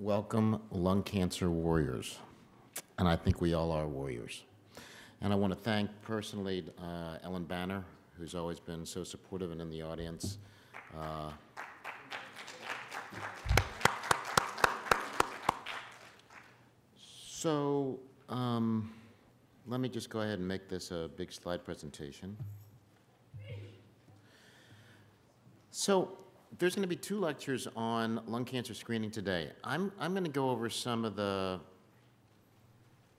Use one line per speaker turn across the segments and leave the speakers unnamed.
welcome lung cancer warriors. And I think we all are warriors. And I want to thank personally Ellen Banner, who's always been so supportive and in the audience. Let me just go ahead and make this a big slide presentation. So there's going to be 2 lectures on lung cancer screening today. I'm going to go over some of the,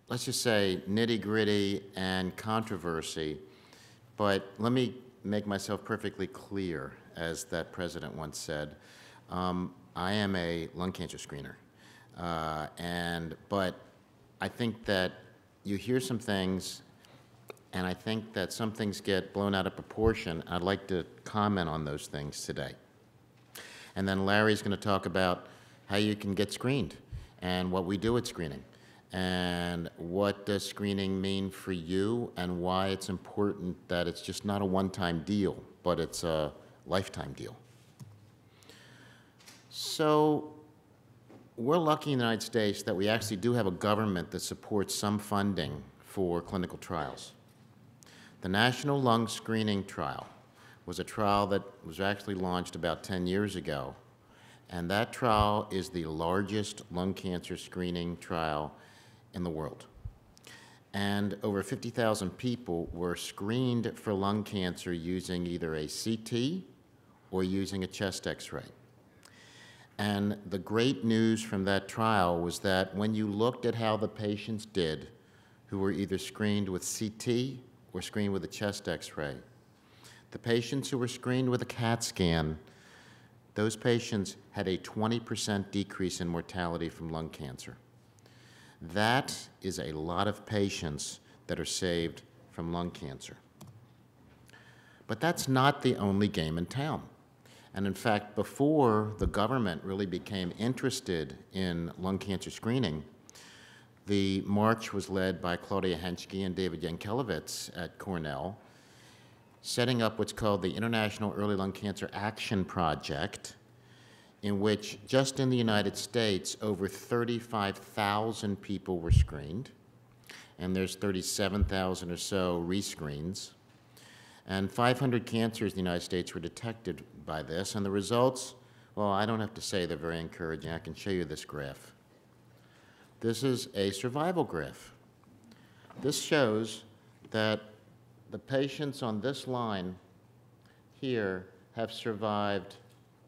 let's just say, nitty-gritty and controversy, but let me make myself perfectly clear, as that president once said. I am a lung cancer screener, but I think that you hear some things, and I think that some things get blown out of proportion. I'd like to comment on those things today. And then Larry's going to talk about how you can get screened and what we do at screening and what does screening mean for you and why it's important that it's just not a one-time deal, but it's a lifetime deal. So we're lucky in the United States that we actually do have a government that supports some funding for clinical trials. The National Lung Screening Trial was a trial that was actually launched about 10 years ago, and that trial is the largest lung cancer screening trial in the world. And over 50,000 people were screened for lung cancer using either a CT or using a chest X-ray. And the great news from that trial was that when you looked at how the patients did who were either screened with CT or screened with a chest X-ray, the patients who were screened with a CAT scan, those patients had a 20% decrease in mortality from lung cancer. That is a lot of patients that are saved from lung cancer. But that's not the only game in town. And in fact, before the government really became interested in lung cancer screening, the march was led by Claudia Henschke and David Yankelevitz at Cornell, setting up what's called the International Early Lung Cancer Action Project, in which just in the United States, over 35,000 people were screened, and there's 37,000 or so rescreens. And 500 cancers in the United States were detected by this, and the results, well, I don't have to say they're very encouraging. I can show you this graph. This is a survival graph. This shows that the patients on this line here have survived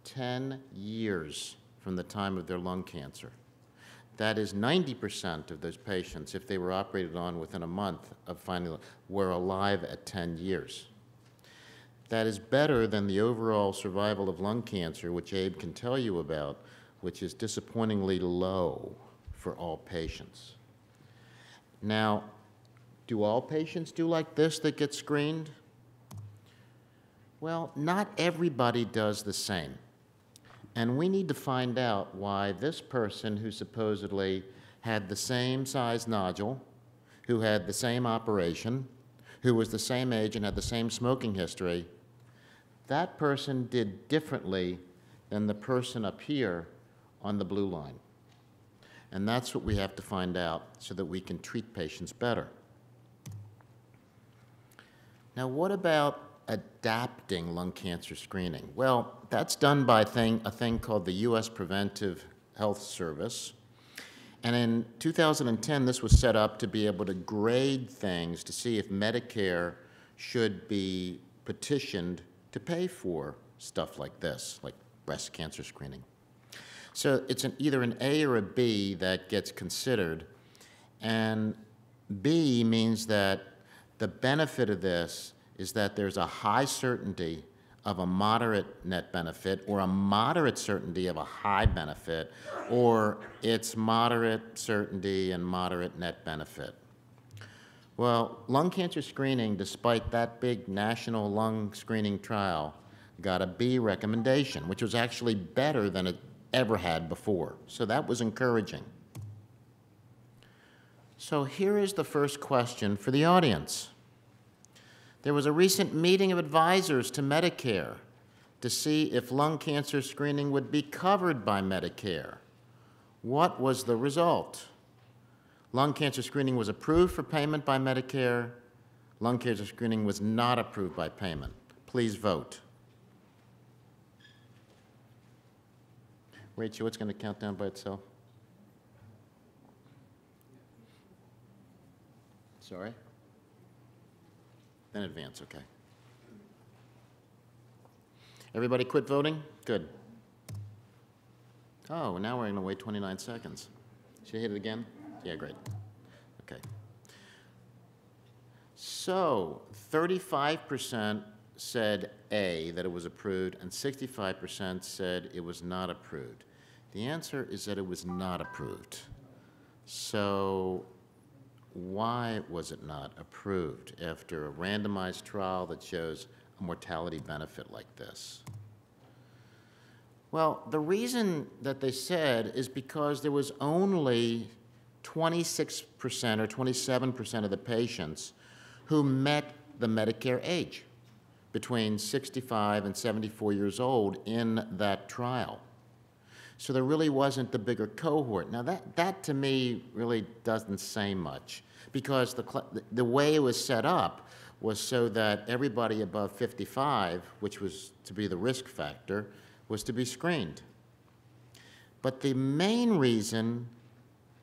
10 years from the time of their lung cancer. That is 90% of those patients, if they were operated on within a month of finding, were alive at 10 years. That is better than the overall survival of lung cancer, which Abe can tell you about, which is disappointingly low for all patients. Now, do all patients do like this that get screened? Well, not everybody does the same. And we need to find out why this person who supposedly had the same size nodule, who had the same operation, who was the same age and had the same smoking history, that person did differently than the person up here on the blue line. And that's what we have to find out so that we can treat patients better. Now, what about adapting lung cancer screening? Well, that's done by a thing called the U.S. Preventive Health Service. And in 2010, this was set up to be able to grade things to see if Medicare should be petitioned to pay for stuff like this, like breast cancer screening. So it's either an A or a B that gets considered, and B means that the benefit of this is that there's a high certainty of a moderate net benefit or a moderate certainty of a high benefit, or it's moderate certainty and moderate net benefit. Well, lung cancer screening, despite that big national lung screening trial, got a B recommendation, which was actually better than it ever had before. So that was encouraging. So here is the first question for the audience. There was a recent meeting of advisors to Medicare to see if lung cancer screening would be covered by Medicare. What was the result? Lung cancer screening was approved for payment by Medicare. Lung cancer screening was not approved by payment. Please vote. Rachel, it's going to count down by itself. Sorry? Then advance, okay. Everybody quit voting? Good. Oh, now we're going to wait 29 seconds. Should I hit it again? Yeah, great. Okay. So 35% said A, that it was approved, and 65% said it was not approved. The answer is that it was not approved. So why was it not approved after a randomized trial that shows a mortality benefit like this? Well, the reason that they said is because there was only 26% or 27% of the patients who met the Medicare age, between 65 and 74 years old in that trial. So there really wasn't the bigger cohort. Now that to me really doesn't say much, because the way it was set up was so that everybody above 55, which was to be the risk factor, was to be screened. But the main reason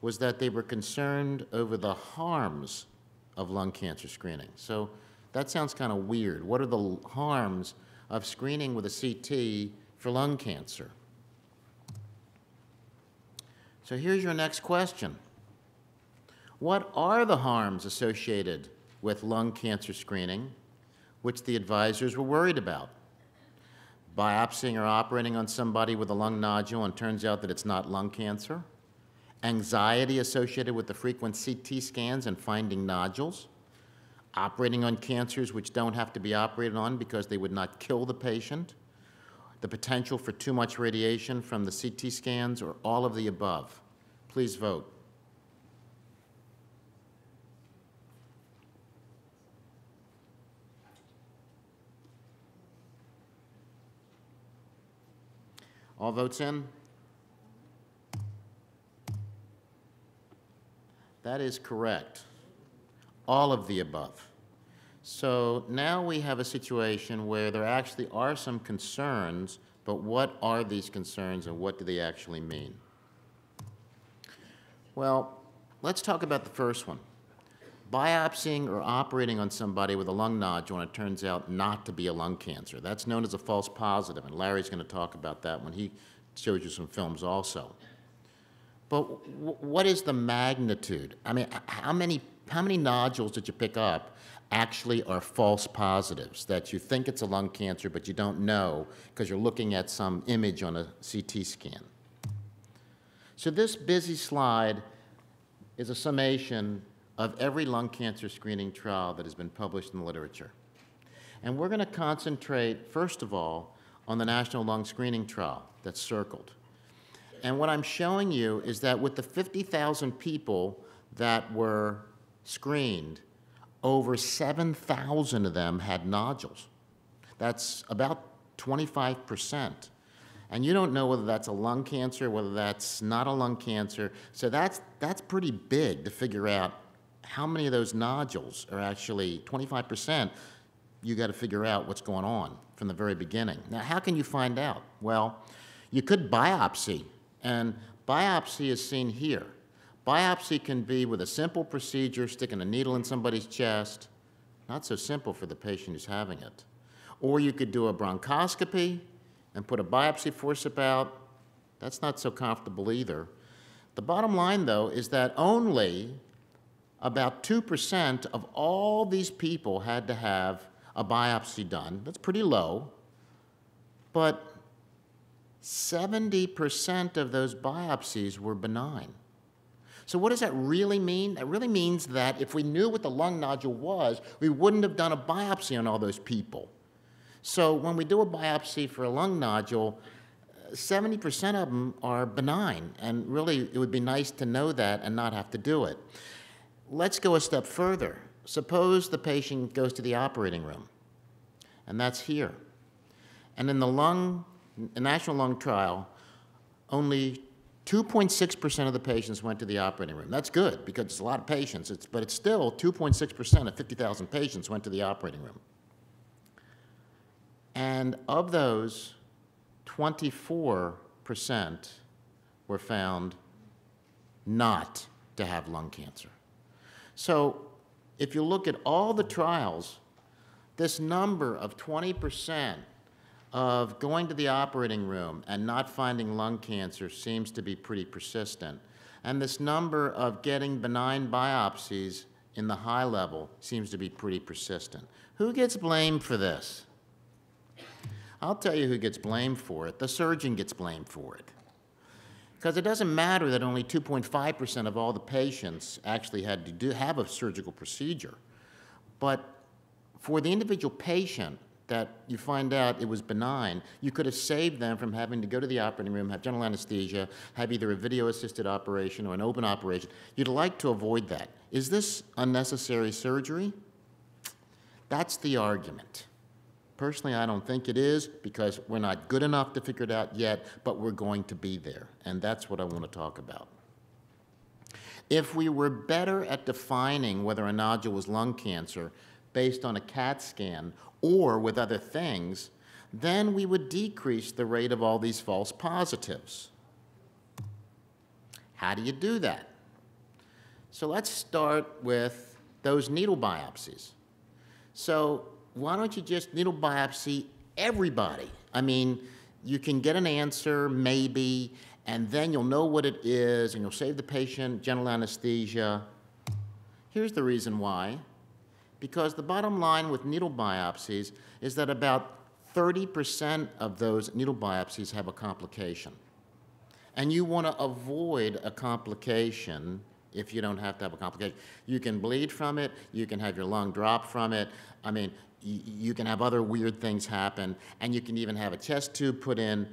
was that they were concerned over the harms of lung cancer screening. So that sounds kind of weird. What are the harms of screening with a CT for lung cancer? So here's your next question. What are the harms associated with lung cancer screening, which the advisors were worried about? Biopsying or operating on somebody with a lung nodule and turns out that it's not lung cancer? Anxiety associated with the frequent CT scans and finding nodules? Operating on cancers which don't have to be operated on because they would not kill the patient? The potential for too much radiation from the CT scans, or all of the above? Please vote. All votes in? That is correct. All of the above. So now we have a situation where there actually are some concerns, but what are these concerns and what do they actually mean? Well, let's talk about the first one. Biopsying or operating on somebody with a lung nodule and it turns out not to be a lung cancer. That's known as a false positive, and Larry's going to talk about that when he shows you some films also. But what is the magnitude? I mean, how many nodules did you pick up actually are false positives, that you think it's a lung cancer but you don't know because you're looking at some image on a CT scan? So this busy slide is a summation of every lung cancer screening trial that has been published in the literature. And we're going to concentrate, first of all, on the National Lung Screening Trial that's circled. And what I'm showing you is that with the 50,000 people that were screened, over 7,000 of them had nodules. That's about 25%. And you don't know whether that's a lung cancer, whether that's not a lung cancer. So that's pretty big to figure out how many of those nodules are actually 25%. You got to figure out what's going on from the very beginning. Now, how can you find out? Well, you could biopsy, and biopsy is seen here. Biopsy can be with a simple procedure, sticking a needle in somebody's chest. Not so simple for the patient who's having it. Or you could do a bronchoscopy and put a biopsy forceps out. That's not so comfortable either. The bottom line, though, is that only about 2% of all these people had to have a biopsy done. That's pretty low. But 70% of those biopsies were benign. So what does that really mean? That really means that if we knew what the lung nodule was, we wouldn't have done a biopsy on all those people. So when we do a biopsy for a lung nodule, 70% of them are benign, and really it would be nice to know that and not have to do it. Let's go a step further. Suppose the patient goes to the operating room, and that's here. And in the National Lung Trial, only 2.6% of the patients went to the operating room. That's good because it's a lot of patients, but it's still 2.6% of 50,000 patients went to the operating room. And of those, 24% were found not to have lung cancer. So if you look at all the trials, this number of 20% of going to the operating room and not finding lung cancer seems to be pretty persistent. And this number of getting benign biopsies in the high level seems to be pretty persistent. Who gets blamed for this? I'll tell you who gets blamed for it. The surgeon gets blamed for it. Because it doesn't matter that only 2.5% of all the patients actually had to have a surgical procedure. But for the individual patient that you find out it was benign, you could have saved them from having to go to the operating room, have general anesthesia, have either a video-assisted operation or an open operation. You'd like to avoid that. Is this unnecessary surgery? That's the argument. Personally, I don't think it is because we're not good enough to figure it out yet, but we're going to be there, and that's what I want to talk about. If we were better at defining whether a nodule was lung cancer based on a CAT scan or with other things, then we would decrease the rate of all these false positives. How do you do that? So let's start with those needle biopsies. So why don't you just needle biopsy everybody? I mean, you can get an answer, maybe, and then you'll know what it is, and you'll save the patient general anesthesia. Here's the reason why. Because the bottom line with needle biopsies is that about 30% of those needle biopsies have a complication. And you want to avoid a complication if you don't have to have a complication. You can bleed from it, you can have your lung drop from it, I mean, you can have other weird things happen, and you can even have a chest tube put in.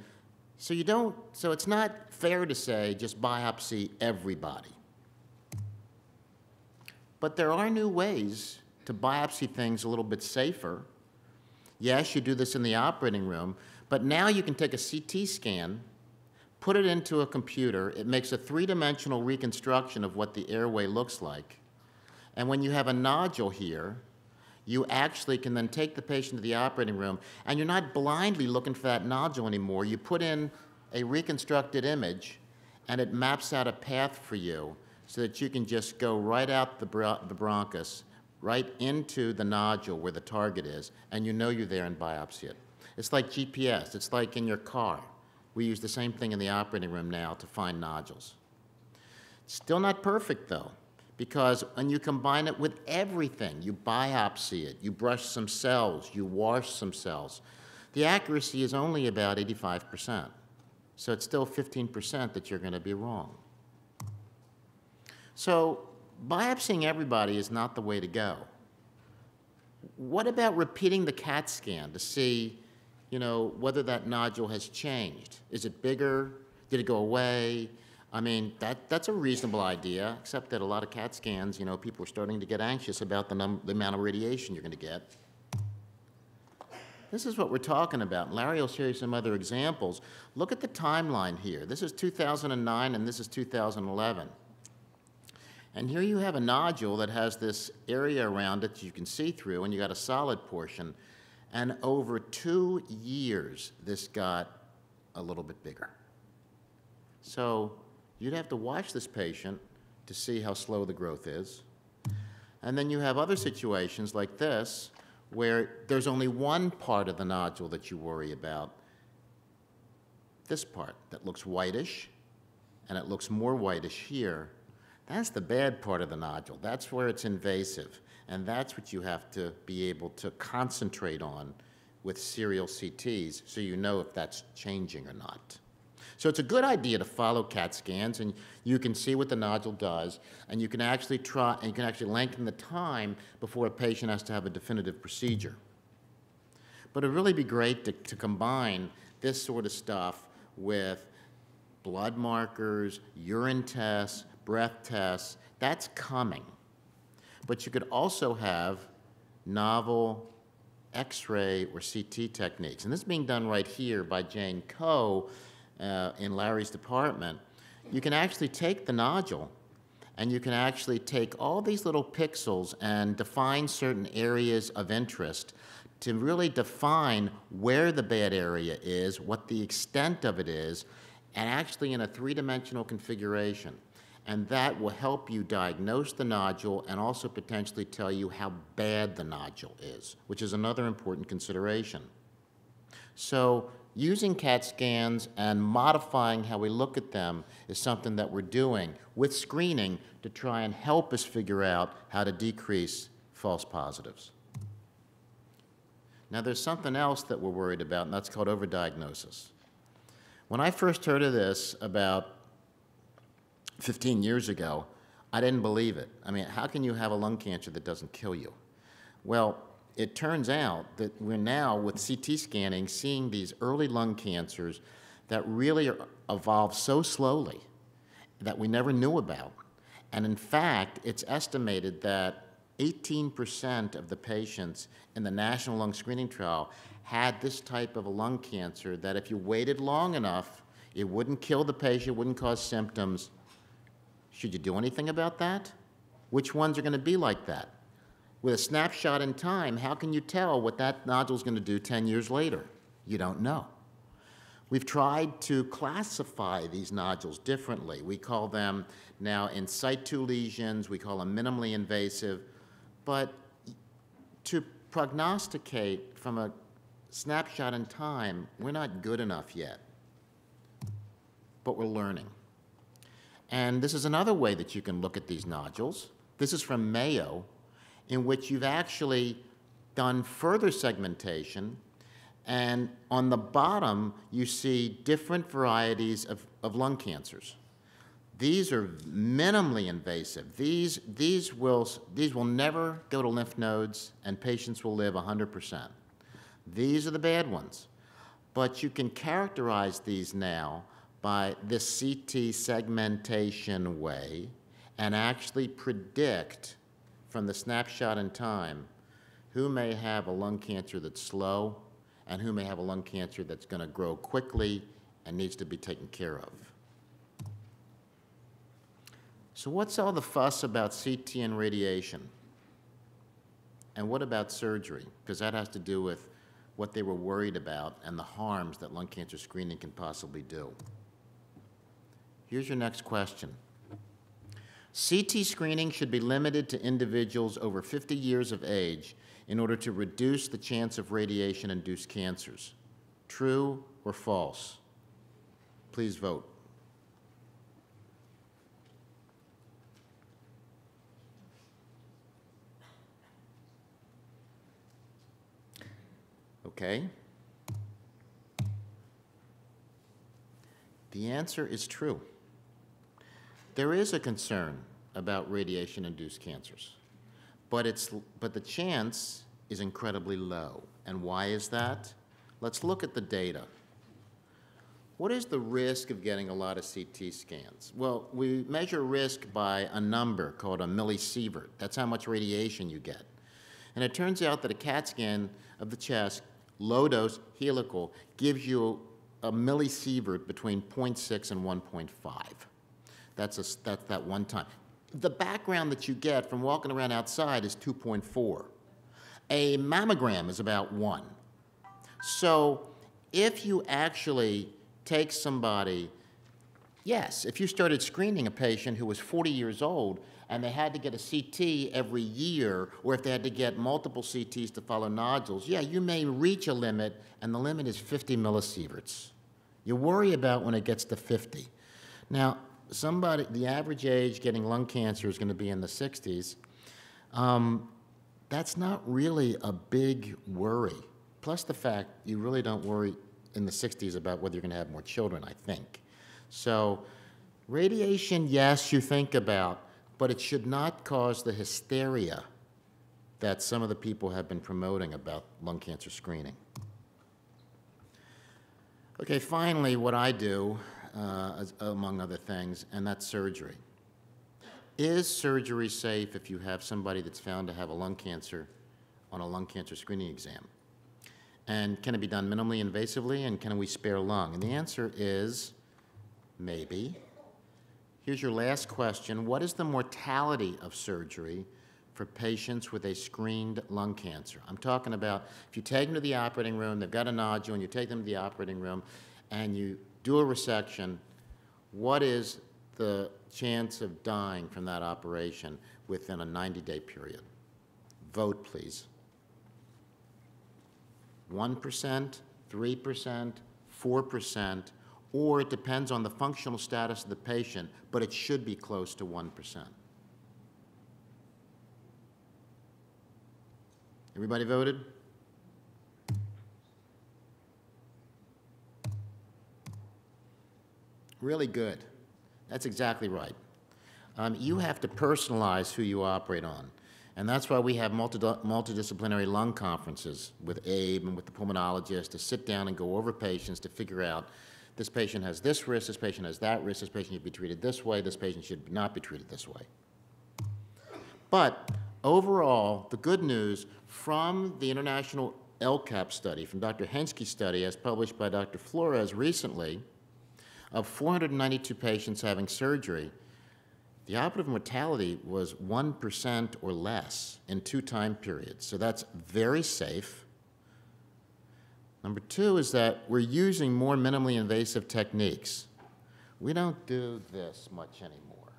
So it's not fair to say just biopsy everybody. But there are new ways to biopsy things a little bit safer. Yes, you do this in the operating room, but now you can take a CT scan, put it into a computer, it makes a three-dimensional reconstruction of what the airway looks like, and when you have a nodule here, you actually can then take the patient to the operating room, and you're not blindly looking for that nodule anymore. You put in a reconstructed image, and it maps out a path for you so that you can just go right out the bronchus, right into the nodule where the target is, and you know you're there and biopsy it. It's like GPS. It's like in your car. We use the same thing in the operating room now to find nodules. Still not perfect, though, because when you combine it with everything, you biopsy it, you brush some cells, you wash some cells, the accuracy is only about 85%. So it's still 15% that you're going to be wrong. So biopsying everybody is not the way to go. What about repeating the CAT scan to see, whether that nodule has changed? Is it bigger? Did it go away? I mean, that's a reasonable idea, except that a lot of CAT scans, people are starting to get anxious about the amount of radiation you're going to get. This is what we're talking about. Larry will show you some other examples. Look at the timeline here. This is 2009 and this is 2011. And here you have a nodule that has this area around it you can see through, and you got a solid portion. And over 2 years, this got a little bit bigger. So you'd have to watch this patient to see how slow the growth is. And then you have other situations like this, where there's only one part of the nodule that you worry about, this part that looks whitish, and it looks more whitish here. That's the bad part of the nodule. That's where it's invasive, and that's what you have to be able to concentrate on with serial CTs so you know if that's changing or not. So it's a good idea to follow CAT scans, and you can see what the nodule does, and you can actually lengthen the time before a patient has to have a definitive procedure. But it'd really be great to combine this sort of stuff with blood markers, urine tests, breath tests. That's coming. But you could also have novel X-ray or CT techniques. And this is being done right here by Jane Coe in Larry's department. you can actually take the nodule and you can actually take all these little pixels and define certain areas of interest to really define where the bad area is, what the extent of it is, and actually in a three-dimensional configuration. And that will help you diagnose the nodule and also potentially tell you how bad the nodule is, which is another important consideration. So using CAT scans and modifying how we look at them is something that we're doing with screening to try and help us figure out how to decrease false positives. Now, there's something else that we're worried about, and that's called overdiagnosis. When I first heard of this about 15 years ago, I didn't believe it. I mean, how can you have a lung cancer that doesn't kill you? Well, it turns out that we're now, with CT scanning, seeing these early lung cancers that really evolve so slowly that we never knew about. And in fact, it's estimated that 18% of the patients in the National Lung Screening Trial had this type of a lung cancer that if you waited long enough, it wouldn't kill the patient, wouldn't cause symptoms. Should you do anything about that? Which ones are going to be like that? With a snapshot in time, how can you tell what that nodule is going to do 10 years later? You don't know. We've tried to classify these nodules differently. We call them now in situ lesions, we call them minimally invasive, but to prognosticate from a snapshot in time, we're not good enough yet, but we're learning. And this is another way that you can look at these nodules. This is from Mayo, in which you've actually done further segmentation, and on the bottom you see different varieties of lung cancers. These are minimally invasive. These will never go to lymph nodes, and patients will live 100%. These are the bad ones. But you can characterize these now by this CT segmentation way and actually predict from the snapshot in time who may have a lung cancer that's slow and who may have a lung cancer that's going to grow quickly and needs to be taken care of. So what's all the fuss about CT and radiation? And what about surgery? Because that has to do with what they were worried about and the harms that lung cancer screening can possibly do. Here's your next question. CT screening should be limited to individuals over 50 years of age in order to reduce the chance of radiation-induced cancers. True or false? Please vote. Okay. The answer is true. There is a concern about radiation-induced cancers, but the chance is incredibly low. And why is that? Let's look at the data. What is the risk of getting a lot of CT scans? Well, we measure risk by a number called a millisievert. That's how much radiation you get. And it turns out that a CAT scan of the chest, low dose, helical, gives you a millisievert between 0.6 and 1.5. That's that one time. The background that you get from walking around outside is 2.4. A mammogram is about 1. So if you actually take somebody, yes, if you started screening a patient who was 40 years old and they had to get a CT every year, or if they had to get multiple CTs to follow nodules, yeah, you may reach a limit, and the limit is 50 millisieverts. You worry about when it gets to 50. Now, the average age getting lung cancer is going to be in the 60s. That's not really a big worry. Plus the fact you really don't worry in the 60s about whether you're going to have more children, I think. So radiation, yes, you think about, but it should not cause the hysteria that some of the people have been promoting about lung cancer screening. Okay, finally, what I do, among other things, and that's surgery. Is surgery safe if you have somebody that's found to have a lung cancer on a lung cancer screening exam? And can it be done minimally invasively, and can we spare lung? And the answer is maybe. Here's your last question. What is the mortality of surgery for patients with a screened lung cancer? I'm talking about if you take them to the operating room, they've got a nodule, and you take them to the operating room, and you do a resection, what is the chance of dying from that operation within a 90-day period? Vote, please. 1%, 3%, 4%, or it depends on the functional status of the patient, but it should be close to 1%. Everybody voted? Really good. That's exactly right. You have to personalize who you operate on. And that's why we have multidisciplinary lung conferences with Abe and with the pulmonologist to sit down and go over patients to figure out this patient has this risk, this patient has that risk, this patient should be treated this way, this patient should not be treated this way. But overall, the good news from the international I-ELCAP study, from Dr. Henske's study as published by Dr. Flores recently, of 492 patients having surgery, the operative mortality was 1% or less in 2 time periods. So that's very safe. Number 2 is that we're using more minimally invasive techniques. We don't do this much anymore.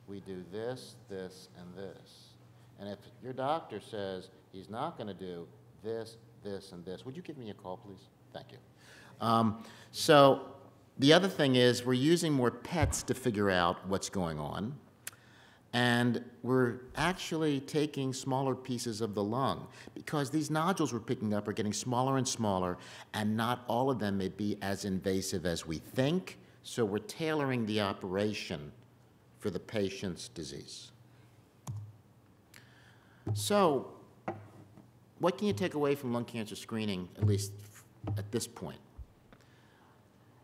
We do this, this, and this. And if your doctor says he's not going to do this, this, and this, would you give me a call, please? Thank you. So the other thing is we're using more PETs to figure out what's going on. And we're actually taking smaller pieces of the lung because these nodules we're picking up are getting smaller and smaller, and not all of them may be as invasive as we think, so we're tailoring the operation for the patient's disease. So what can you take away from lung cancer screening, at least at this point?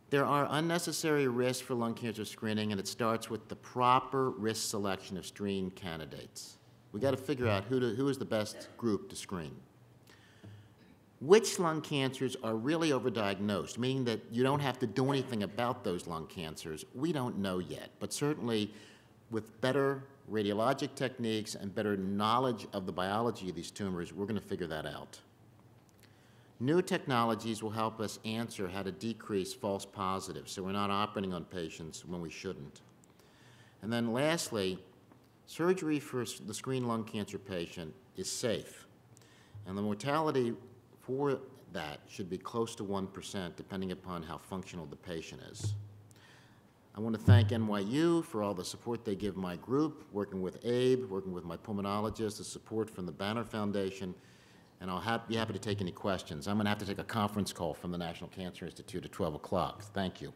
There are unnecessary risks for lung cancer screening, and it starts with the proper risk selection of screen candidates. We've got to figure out who is the best group to screen. Which lung cancers are really overdiagnosed, meaning that you don't have to do anything about those lung cancers? We don't know yet, but certainly with better radiologic techniques and better knowledge of the biology of these tumors, we're going to figure that out. New technologies will help us answer how to decrease false positives, so we're not operating on patients when we shouldn't. And then lastly, surgery for the screened lung cancer patient is safe, and the mortality for that should be close to 1%, depending upon how functional the patient is. I want to thank NYU for all the support they give my group, working with Abe, working with my pulmonologist, the support from the Banner Foundation, and I'll be happy to take any questions. I'm going to have to take a conference call from the National Cancer Institute at 12 o'clock. Thank you.